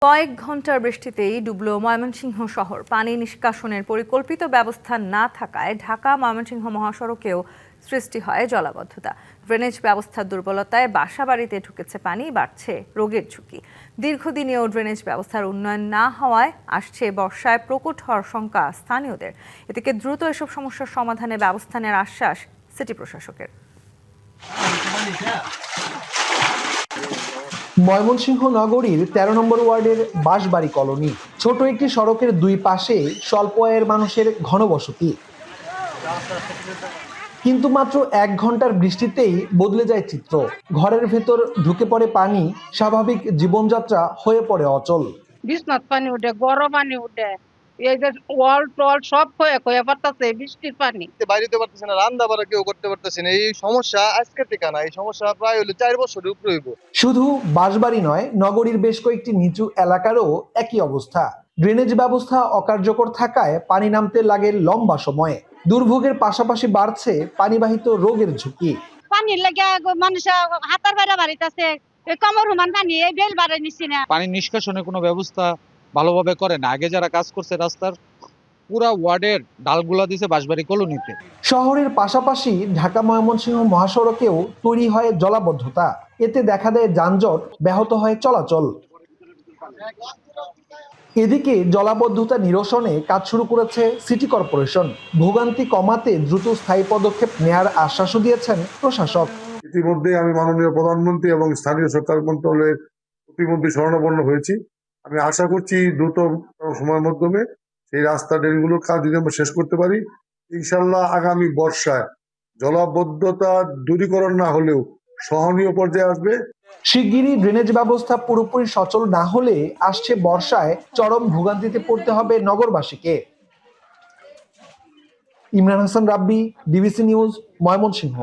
কয়েক ঘন্টার বৃষ্টিতেই ডুবল ময়মনসিংহ শহর। পানি নিষ্কাশনের পরিকল্পিত ব্যবস্থা না থাকায় ঢাকা ময়মনসিংহ মহাসড়কেও সৃষ্টি হয় জলাবদ্ধতা। ড্রেনেজ ব্যবস্থার দুর্বলতায় বাসাবাড়িতে ঢুকেছে পানি, বাড়ছে রোগের ঝুঁকি। দীর্ঘদিনেও ড্রেনেজ ব্যবস্থার উন্নয়ন না হওয়ায় আসছে বর্ষায় প্রকট হওয়ার শঙ্কা স্থানীয়দের। এদিকে দ্রুত এসব সমস্যার সমাধানে ব্যবস্থা নেওয়ার আশ্বাস সিটি প্রশাসকের। ময়মনসিংহ নগরীর ১৩ নম্বর ওয়ার্ডের বাঁশবাড়ি কলোনি। ছোট একটি সড়কের দুই পাশে স্বল্প আয়ের মানুষের ঘনবসতি, কিন্তু মাত্র ১ ঘন্টার বৃষ্টিতেই বদলে যায় চিত্র। ঘরের ভেতর ঢুকে পড়ে পানি, স্বাভাবিক জীবনযাত্রা হয়ে পড়ে অচল। বিছনাত পানি উঠে, গরম পানি উঠে, এই যে ওয়াল টল সব ক্ষয়ে পড়তেছে বৃষ্টির পানি। বাইরে পারতেছে না, রান্না বাড়া কেউ করতে পারতেছে না। এই সমস্যা আজকে থেকে না, এই সমস্যা প্রায় হলো ৪ বছরের উপরে হইব। শুধু বাঁশবাড়ি নয়, নগরীর বেশ কয়েকটি নিচু এলাকারও একই অবস্থা। ড্রেনেজ ব্যবস্থা অকার্যকর থাকায় পানি নামতে লাগে লম্বা সময়ে। দুর্ভোগের পাশাপাশি বাড়ছে পানিবাহিত রোগের ঝুঁকি। পানির লাগে মানুষ হাতার বাইরে বাড়িতেছে, কমর হুমান পানি, এই বেল বাড়ে নিচ্ছি না। পানি নিষ্কাশনের কোনো ব্যবস্থা ভালোভাবে করে না। আগে যারা কাজ করছে রাস্তার পুরা ওয়ার্ডের ডালগুলা দিছে বাঁশবাড়ি কলোনিতে। শহরের পাশাপাশি ঢাকা ময়মনসিংহ মহাসড়কেও তৈরি হয় জলাবদ্ধতা। এতে দেখা দেয় যানজট, ব্যাহত হয় চলাচল। এদিকে জলাবদ্ধতা নিরসনে কাজ শুরু করেছে সিটি কর্পোরেশন। ভোগান্তি কমাতে দ্রুত স্থায়ী পদক্ষেপ নেয়ার আশ্বাসও দিয়েছেন প্রশাসক। ইতিমধ্যে আমি মাননীয় প্রধানমন্ত্রী এবং স্থানীয় সরকার মন্ত্রণালয়ের প্রতিমন্ত্রী শরণাপন্ন হয়েছি। আমি আশা করছি দ্রুত সময়ের মাধ্যমে সেই রাস্তা ড্রেনগুলোর কাজ যদি আমরা শেষ করতে পারি, ইনশাল্লাহ আগামী বর্ষায় জলাবদ্ধতা দূরীকরণ না হলেও সহনীয় পর্যায়ে আসবে। শিগগিরই ড্রেনেজ ব্যবস্থা পুরোপুরি সচল না হলে আসছে বর্ষায় চরম ভোগান্তিতে পড়তে হবে নগরবাসীকে। ইমরান হাসান রাব্বি, ডিবিসি নিউজ, ময়মনসিংহ।